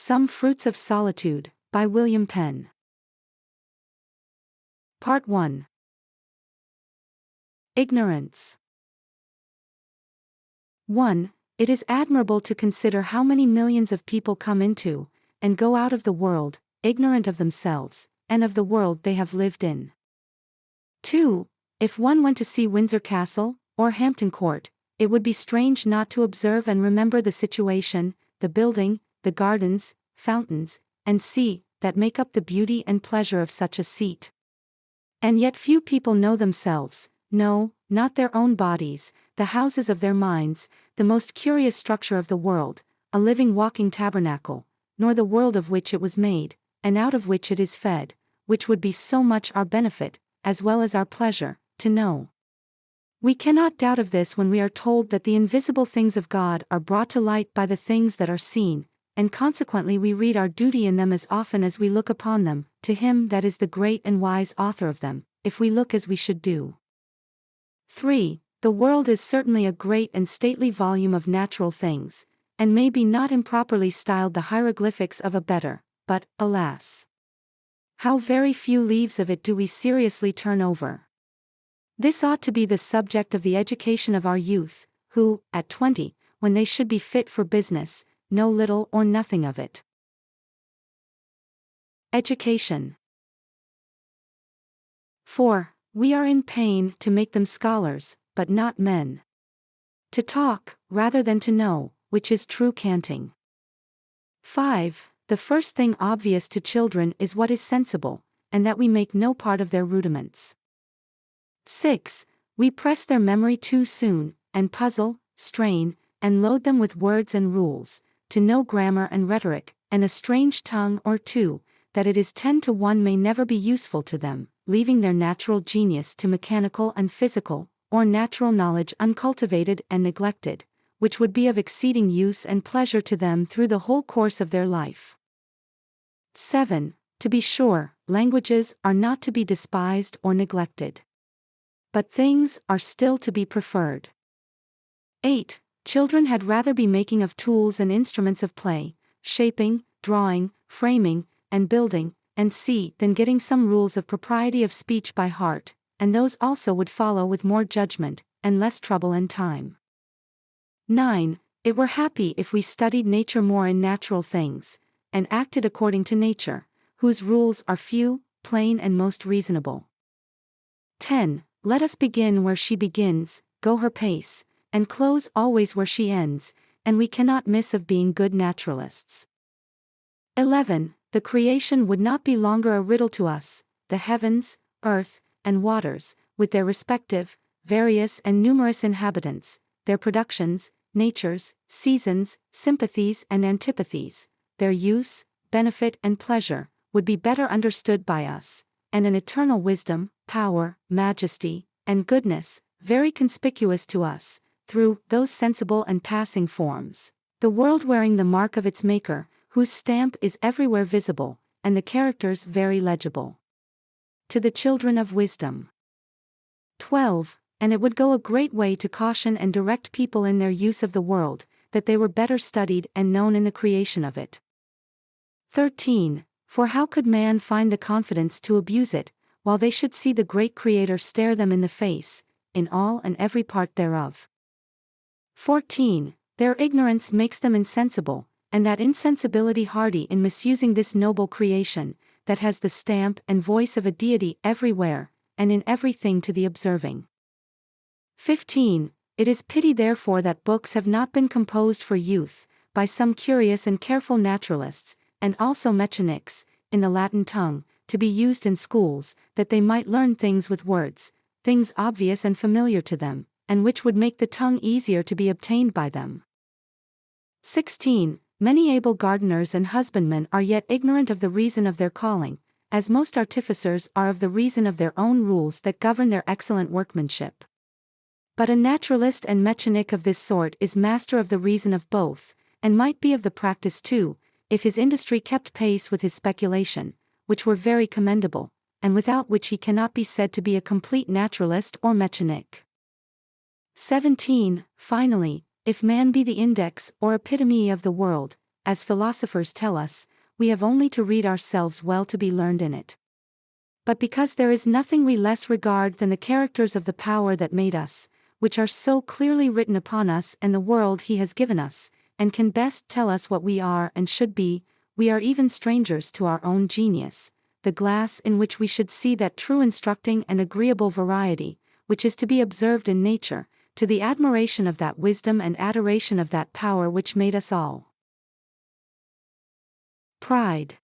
Some Fruits of Solitude, by William Penn. Part 1. Ignorance. 1. It is admirable to consider how many millions of people come into, and go out of the world, ignorant of themselves, and of the world they have lived in. 2. If one went to see Windsor Castle, or Hampton Court, it would be strange not to observe and remember the situation, the building, the gardens, fountains, and sea, that make up the beauty and pleasure of such a seat. And yet few people know themselves, no, not their own bodies, the houses of their minds, the most curious structure of the world, a living walking tabernacle, nor the world of which it was made, and out of which it is fed, which would be so much our benefit, as well as our pleasure, to know. We cannot doubt of this when we are told that the invisible things of God are brought to light by the things that are seen, and consequently we read our duty in them as often as we look upon them, to Him that is the great and wise author of them, if we look as we should do. 3. The world is certainly a great and stately volume of natural things, and may be not improperly styled the hieroglyphics of a better, but, alas! How very few leaves of it do we seriously turn over. This ought to be the subject of the education of our youth, who, at 20, when they should be fit for business, know little or nothing of it. Education. 4. We are in pain to make them scholars, but not men. To talk, rather than to know, which is true canting. 5. The first thing obvious to children is what is sensible, and that we make no part of their rudiments. 6. We press their memory too soon, and puzzle, strain, and load them with words and rules, to know grammar and rhetoric, and a strange tongue or two, that it is 10 to 1 may never be useful to them, leaving their natural genius to mechanical and physical, or natural knowledge uncultivated and neglected, which would be of exceeding use and pleasure to them through the whole course of their life. 7. To be sure, languages are not to be despised or neglected. But things are still to be preferred. 8. Children had rather be making of tools and instruments of play, shaping, drawing, framing, and building, and see, than getting some rules of propriety of speech by heart, and those also would follow with more judgment, and less trouble and time. 9. It were happy if we studied nature more in natural things, and acted according to nature, whose rules are few, plain and most reasonable. 10. Let us begin where she begins, go her pace, and close always where she ends, and we cannot miss of being good naturalists. 11. The creation would not be longer a riddle to us, the heavens, earth, and waters, with their respective, various and numerous inhabitants, their productions, natures, seasons, sympathies and antipathies, their use, benefit and pleasure, would be better understood by us, and an eternal wisdom, power, majesty, and goodness, very conspicuous to us, through those sensible and passing forms, the world wearing the mark of its Maker, whose stamp is everywhere visible, and the characters very legible. To the children of wisdom. 12. And it would go a great way to caution and direct people in their use of the world, that they were better studied and known in the creation of it. 13. For how could man find the confidence to abuse it, while they should see the great Creator stare them in the face, in all and every part thereof? 14. Their ignorance makes them insensible, and that insensibility hardy in misusing this noble creation, that has the stamp and voice of a deity everywhere, and in everything to the observing. 15. It is pity therefore that books have not been composed for youth, by some curious and careful naturalists, and also mechanics, in the Latin tongue, to be used in schools, that they might learn things with words, things obvious and familiar to them, and which would make the tongue easier to be obtained by them. 16. Many able gardeners and husbandmen are yet ignorant of the reason of their calling, as most artificers are of the reason of their own rules that govern their excellent workmanship. But a naturalist and mechanic of this sort is master of the reason of both, and might be of the practice too, if his industry kept pace with his speculation, which were very commendable, and without which he cannot be said to be a complete naturalist or mechanic. 17. Finally, if man be the index or epitome of the world, as philosophers tell us, we have only to read ourselves well to be learned in it. But because there is nothing we less regard than the characters of the power that made us, which are so clearly written upon us and the world he has given us, and can best tell us what we are and should be, we are even strangers to our own genius, the glass in which we should see that true instructing and agreeable variety, which is to be observed in nature, to the admiration of that wisdom and adoration of that power which made us all. Pride.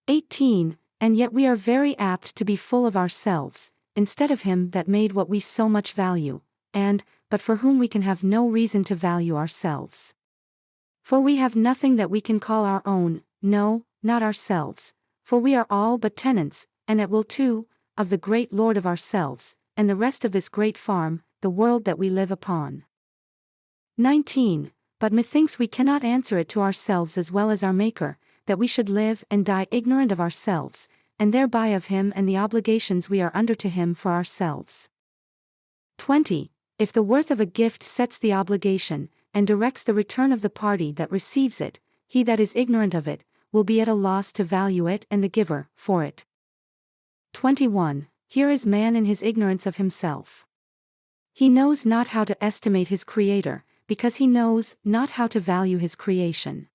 18. And yet we are very apt to be full of ourselves, instead of him that made what we so much value, and, but for whom we can have no reason to value ourselves. For we have nothing that we can call our own, no, not ourselves, for we are all but tenants, and at will too, of the great Lord of ourselves, and the rest of this great farm, the world that we live upon. 19. But methinks we cannot answer it to ourselves as well as our Maker, that we should live and die ignorant of ourselves, and thereby of him and the obligations we are under to him for ourselves. 20. If the worth of a gift sets the obligation, and directs the return of the party that receives it, he that is ignorant of it, will be at a loss to value it and the giver, for it. 21. Here is man in his ignorance of himself. He knows not how to estimate his Creator, because he knows not how to value his creation.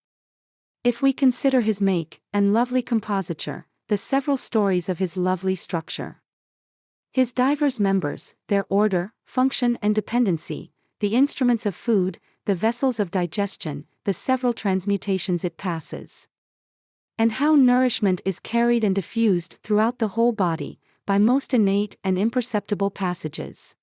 If we consider his make and lovely compositure, the several stories of his lovely structure, his divers members, their order, function and dependency, the instruments of food, the vessels of digestion, the several transmutations it passes, and how nourishment is carried and diffused throughout the whole body, by most innate and imperceptible passages.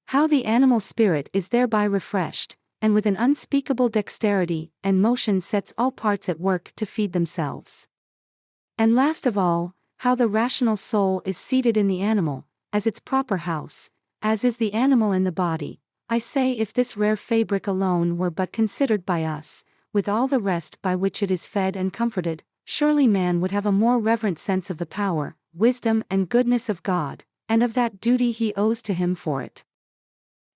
How the animal spirit is thereby refreshed, and with an unspeakable dexterity and motion sets all parts at work to feed themselves. And last of all, how the rational soul is seated in the animal, as its proper house, as is the animal in the body. I say, if this rare fabric alone were but considered by us, with all the rest by which it is fed and comforted, surely man would have a more reverent sense of the power, wisdom and goodness of God, and of that duty he owes to him for it.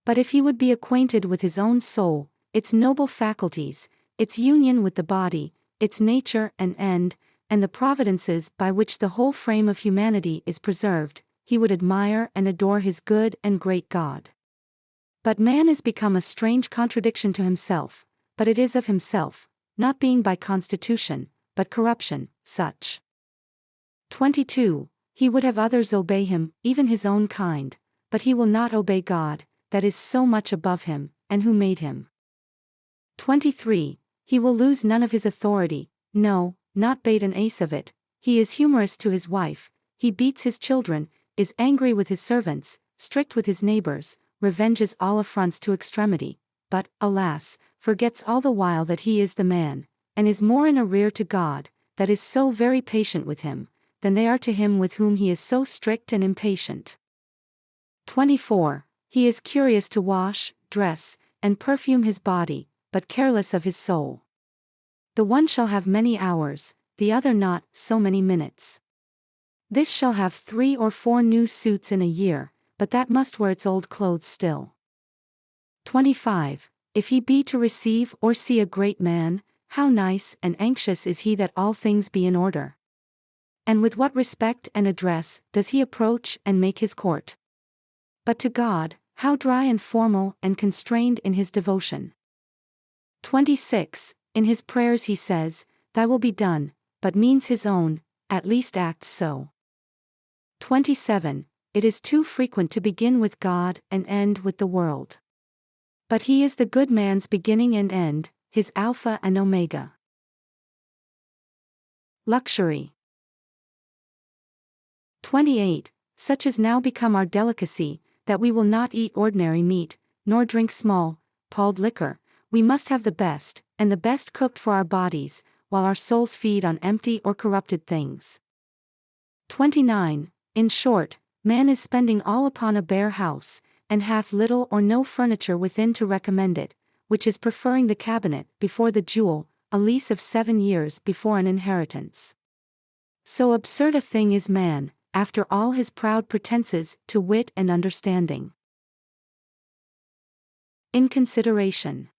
But if he would be acquainted with his own soul, its noble faculties, its union with the body, its nature and end, and the providences by which the whole frame of humanity is preserved, he would admire and adore his good and great God. But man is become a strange contradiction to himself, but it is of himself, not being by constitution, but corruption, such. 22. He would have others obey him, even his own kind, but he will not obey God, that is so much above him, and who made him. 23. He will lose none of his authority, no, not bate an ace of it. He is humorous to his wife, he beats his children, is angry with his servants, strict with his neighbors, revenges all affronts to extremity, but, alas, forgets all the while that he is the man, and is more in arrear to God, that is so very patient with him, than they are to him with whom he is so strict and impatient. 24. He is curious to wash, dress, and perfume his body, but careless of his soul. The one shall have many hours, the other not so many minutes. This shall have 3 or 4 new suits in a year, but that must wear its old clothes still. 25. If he be to receive or see a great man, how nice and anxious is he that all things be in order. And with what respect and address does he approach and make his court. But to God, how dry and formal and constrained in his devotion. 26. In his prayers he says, "Thy will be done," but means his own, at least acts so. 27. It is too frequent to begin with God and end with the world. But he is the good man's beginning and end, his Alpha and Omega. Luxury. 28. Such is now become our delicacy, that we will not eat ordinary meat, nor drink small, palled liquor. We must have the best, and the best cooked for our bodies, while our souls feed on empty or corrupted things. 29. In short, man is spending all upon a bare house, and hath little or no furniture within to recommend it, which is preferring the cabinet before the jewel, a lease of 7 years before an inheritance. So absurd a thing is man, after all his proud pretenses to wit and understanding. In consideration.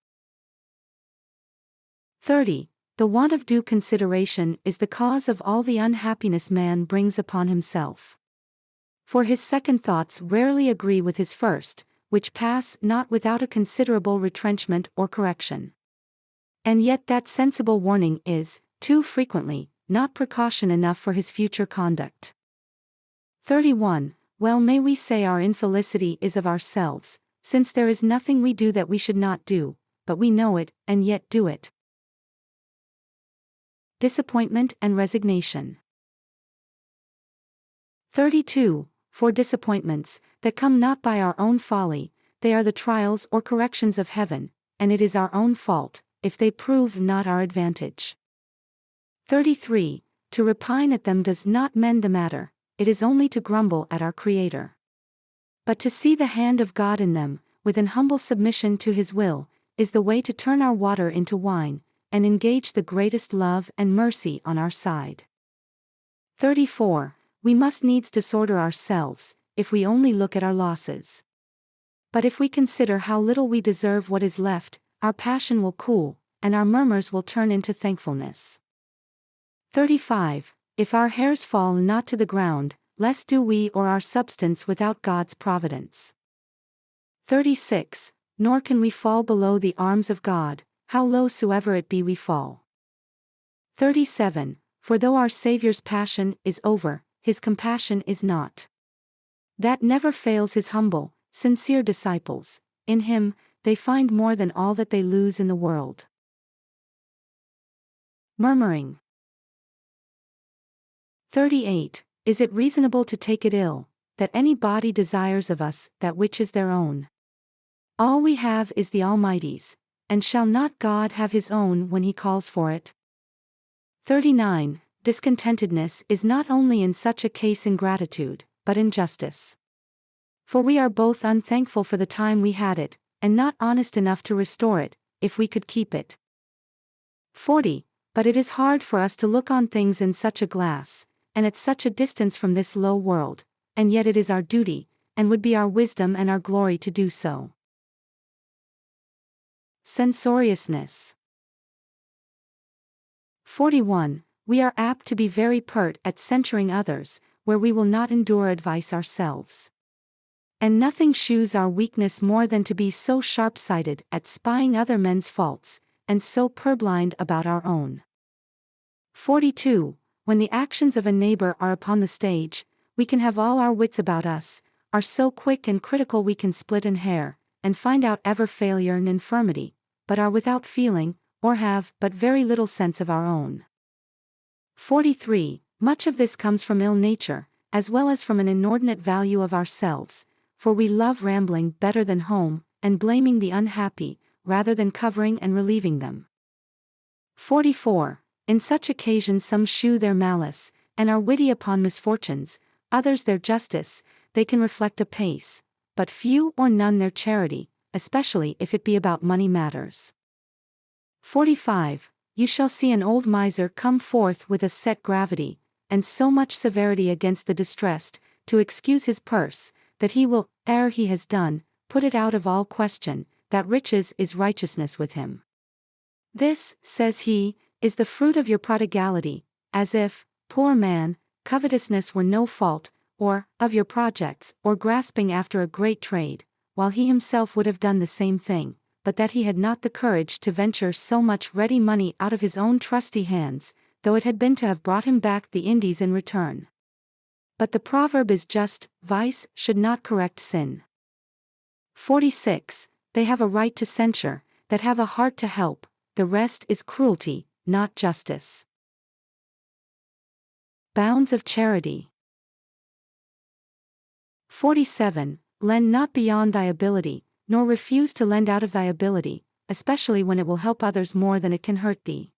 30. The want of due consideration is the cause of all the unhappiness man brings upon himself. For his second thoughts rarely agree with his first, which pass not without a considerable retrenchment or correction. And yet that sensible warning is, too frequently, not precaution enough for his future conduct. 31. Well may we say our infelicity is of ourselves, since there is nothing we do that we should not do, but we know it, and yet do it. Disappointment and resignation. 32. For disappointments, that come not by our own folly, they are the trials or corrections of heaven, and it is our own fault, if they prove not our advantage. 33. To repine at them does not mend the matter, it is only to grumble at our Creator. But to see the hand of God in them, with an humble submission to His will, is the way to turn our water into wine, and engage the greatest love and mercy on our side. 34. We must needs disorder ourselves, if we only look at our losses. But if we consider how little we deserve what is left, our passion will cool, and our murmurs will turn into thankfulness. 35. If our hairs fall not to the ground, less do we or our substance without God's providence. 36. Nor can we fall below the arms of God, how low soever it be we fall. 37. For though our Saviour's passion is over, His compassion is not. That never fails His humble, sincere disciples, in Him, they find more than all that they lose in the world. Murmuring. 38. Is it reasonable to take it ill, that any body desires of us that which is their own? All we have is the Almighty's, and shall not God have His own when He calls for it? 39. Discontentedness is not only in such a case ingratitude, but injustice. For we are both unthankful for the time we had it, and not honest enough to restore it, if we could keep it. 40. But it is hard for us to look on things in such a glass, and at such a distance from this low world, and yet it is our duty, and would be our wisdom and our glory to do so. Censoriousness. 41. We are apt to be very pert at censuring others, where we will not endure advice ourselves. And nothing shews our weakness more than to be so sharp-sighted at spying other men's faults, and so purblind about our own. 42. When the actions of a neighbor are upon the stage, we can have all our wits about us, are so quick and critical we can split an hair, and find out ever failure and infirmity, but are without feeling, or have but very little sense of our own. 43. Much of this comes from ill nature, as well as from an inordinate value of ourselves, for we love rambling better than home, and blaming the unhappy, rather than covering and relieving them. 44. In such occasions some shew their malice, and are witty upon misfortunes, others their justice, they can reflect apace, but few or none their charity, especially if it be about money matters. 45. You shall see an old miser come forth with a set gravity, and so much severity against the distressed, to excuse his purse, that he will, ere he has done, put it out of all question, that riches is righteousness with him. This, says he, is the fruit of your prodigality, as if, poor man, covetousness were no fault, or, of your projects, or grasping after a great trade, while he himself would have done the same thing, but that he had not the courage to venture so much ready money out of his own trusty hands, though it had been to have brought him back the Indies in return. But the proverb is just, vice should not correct sin. 46. They have a right to censure, that have a heart to help, the rest is cruelty, not justice. Bounds of charity. 47. Lend not beyond thy ability, nor refuse to lend out of thy ability, especially when it will help others more than it can hurt thee.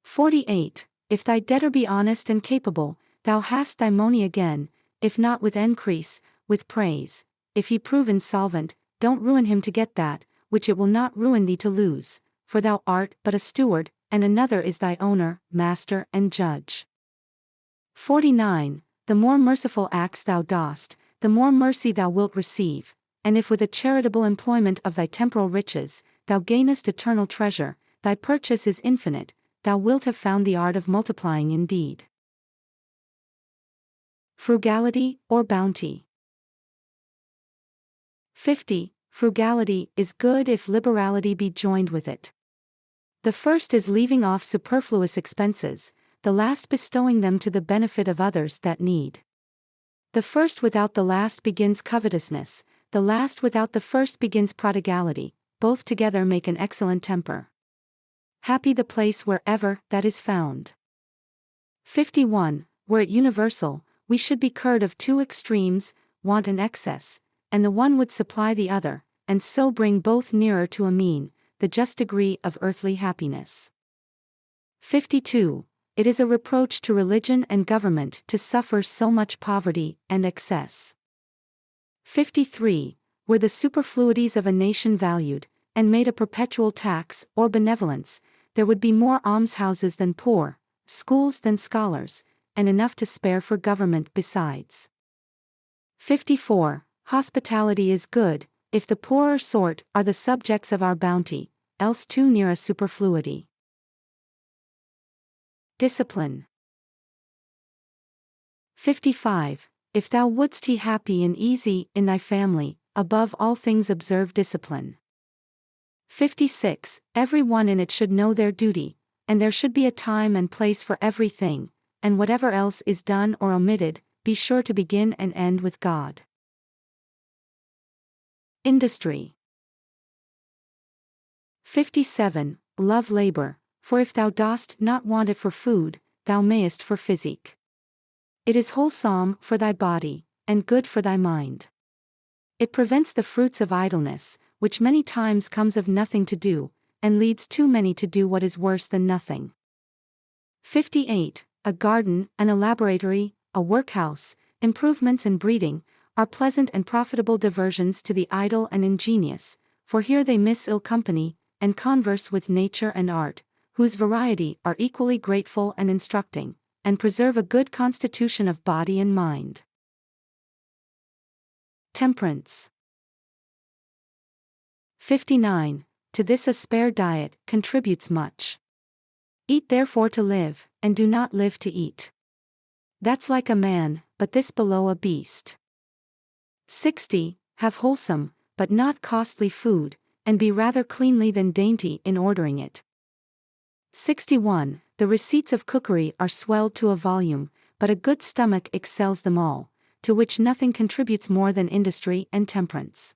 48. If thy debtor be honest and capable, thou hast thy money again, if not with increase, with praise. If he prove insolvent, don't ruin him to get that, which it will not ruin thee to lose, for thou art but a steward, and another is thy owner, master and judge. 49. The more merciful acts thou dost, the more mercy thou wilt receive, and if with a charitable employment of thy temporal riches, thou gainest eternal treasure, thy purchase is infinite, thou wilt have found the art of multiplying indeed. Frugality or bounty. 50. Frugality is good if liberality be joined with it. The first is leaving off superfluous expenses, the last bestowing them to the benefit of others that need. The first without the last begins covetousness, the last without the first begins prodigality, both together make an excellent temper. Happy the place wherever that is found. 51. Were it universal, we should be cured of two extremes, want and excess, and the one would supply the other, and so bring both nearer to a mean, the just degree of earthly happiness. 52. It is a reproach to religion and government to suffer so much poverty and excess. 53. Were the superfluities of a nation valued, and made a perpetual tax or benevolence, there would be more almshouses than poor, schools than scholars, and enough to spare for government besides. 54. Hospitality is good, if the poorer sort are the subjects of our bounty, else too near a superfluity. Discipline. 55. If thou wouldst be happy and easy in thy family, above all things observe discipline. 56. Every one in it should know their duty, and there should be a time and place for everything, and whatever else is done or omitted, be sure to begin and end with God. Industry. 57. Love labor, for if thou dost not want it for food, thou mayest for physique. It is wholesome for thy body, and good for thy mind. It prevents the fruits of idleness, which many times comes of nothing to do, and leads too many to do what is worse than nothing. 58. A garden, an laboratory, a workhouse, improvements and breeding, are pleasant and profitable diversions to the idle and ingenious, for here they miss ill company, and converse with nature and art, whose variety are equally grateful and instructing, and preserve a good constitution of body and mind. Temperance. 59. To this a spare diet contributes much. Eat therefore to live, and do not live to eat. That's like a man, but this below a beast. 60. Have wholesome, but not costly food, and be rather cleanly than dainty in ordering it. 61. The receipts of cookery are swelled to a volume, but a good stomach excels them all, to which nothing contributes more than industry and temperance.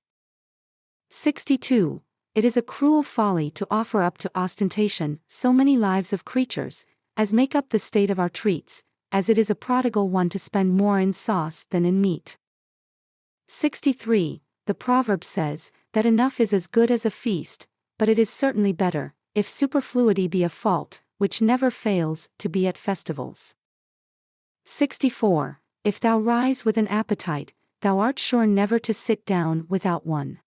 62. It is a cruel folly to offer up to ostentation so many lives of creatures, as make up the state of our treats, as it is a prodigal one to spend more in sauce than in meat. 63. The proverb says, that enough is as good as a feast, but it is certainly better, if superfluity be a fault, which never fails to be at festivals. 64. If thou rise with an appetite, thou art sure never to sit down without one.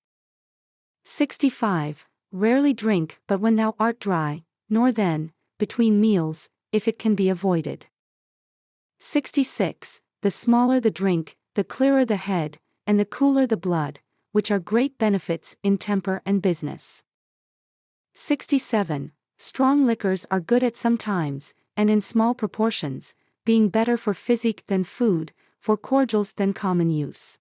65. Rarely drink but when thou art dry, nor then, between meals, if it can be avoided. 66. The smaller the drink, the clearer the head, and the cooler the blood, which are great benefits in temper and business. 67. Strong liquors are good at some times, and in small proportions, being better for physic than food, for cordials than common use.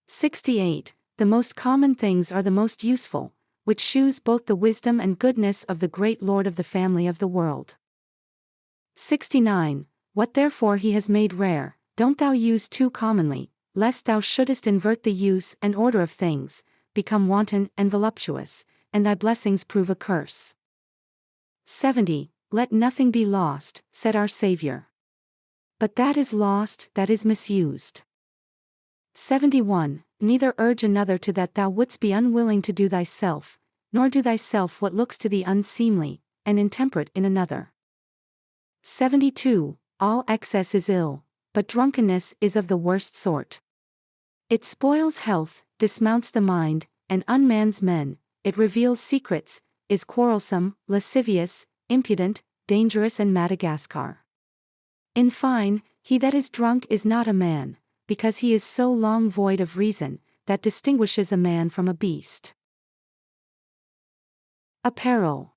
68. The most common things are the most useful, which shews both the wisdom and goodness of the great Lord of the family of the world. 69. What therefore he has made rare, don't thou use too commonly, lest thou shouldest invert the use and order of things, become wanton and voluptuous, and thy blessings prove a curse. 70. Let nothing be lost, said our Saviour. But that is lost that is misused. 71. Neither urge another to that thou wouldst be unwilling to do thyself, nor do thyself what looks to thee unseemly, and intemperate in another. 72. All excess is ill, but drunkenness is of the worst sort. It spoils health, dismounts the mind, and unmans men, it reveals secrets, is quarrelsome, lascivious, impudent, dangerous and Madagascar. In fine, he that is drunk is not a man, because he is so long void of reason, that distinguishes a man from a beast. Apparel.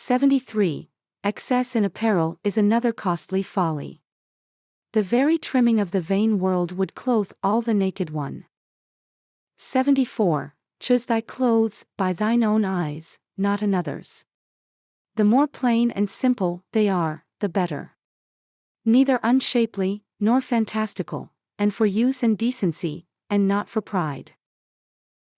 73. Excess in apparel is another costly folly. The very trimming of the vain world would clothe all the naked one. 74. Choose thy clothes by thine own eyes, not another's. The more plain and simple they are, the better. Neither unshapely, nor fantastical, and for use and decency, and not for pride.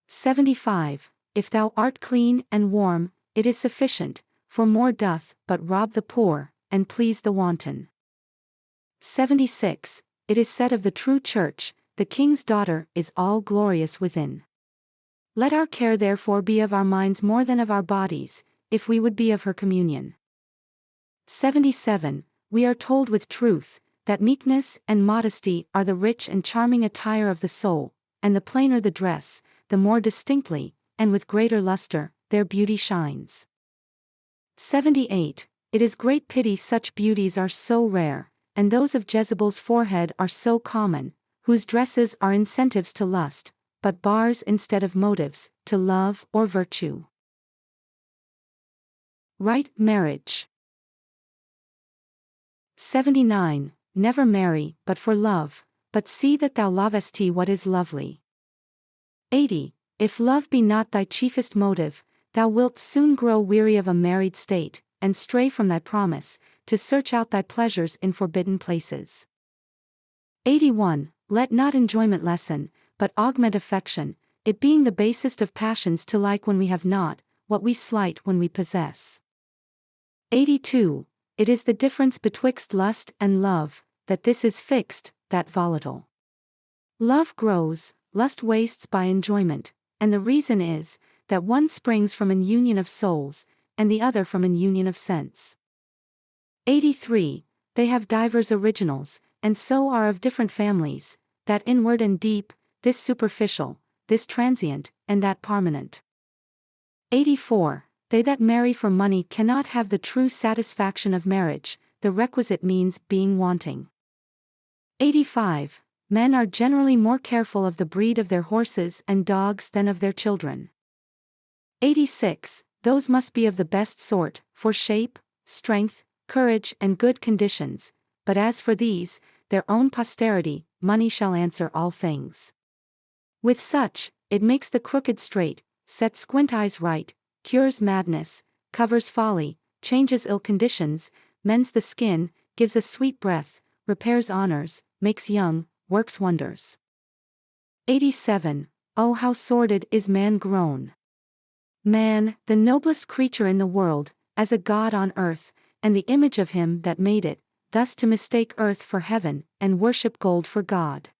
75. If thou art clean and warm, it is sufficient, for more doth but rob the poor, and please the wanton. 76. It is said of the true church, the king's daughter is all glorious within. Let our care therefore be of our minds more than of our bodies, if we would be of her communion. 77. We are told with truth, that meekness and modesty are the rich and charming attire of the soul, and the plainer the dress, the more distinctly, and with greater luster, their beauty shines. 78. It is great pity such beauties are so rare, and those of Jezebel's forehead are so common, whose dresses are incentives to lust, but bars instead of motives, to love or virtue. Right marriage. 79. Never marry, but for love, but see that thou lovest what is lovely. 80. If love be not thy chiefest motive, thou wilt soon grow weary of a married state, and stray from thy promise, to search out thy pleasures in forbidden places. 81. Let not enjoyment lessen, but augment affection, it being the basest of passions to like when we have not, what we slight when we possess. 82. It is the difference betwixt lust and love, that this is fixed, that volatile. Love grows, lust wastes by enjoyment, and the reason is, that one springs from an union of souls, and the other from an union of sense. 83. They have divers originals, and so are of different families, that inward and deep, this superficial, this transient, and that permanent. 84. They that marry for money cannot have the true satisfaction of marriage, the requisite means being wanting. 85. Men are generally more careful of the breed of their horses and dogs than of their children. 86. Those must be of the best sort, for shape, strength, courage and good conditions, but as for these, their own posterity, money shall answer all things. With such, it makes the crooked straight, sets squint eyes right, cures madness, covers folly, changes ill conditions, mends the skin, gives a sweet breath, repairs honors, makes young, works wonders. 87. Oh, how sordid is man grown! Man, the noblest creature in the world, as a god on earth, and the image of him that made it, thus to mistake earth for heaven, and worship gold for God.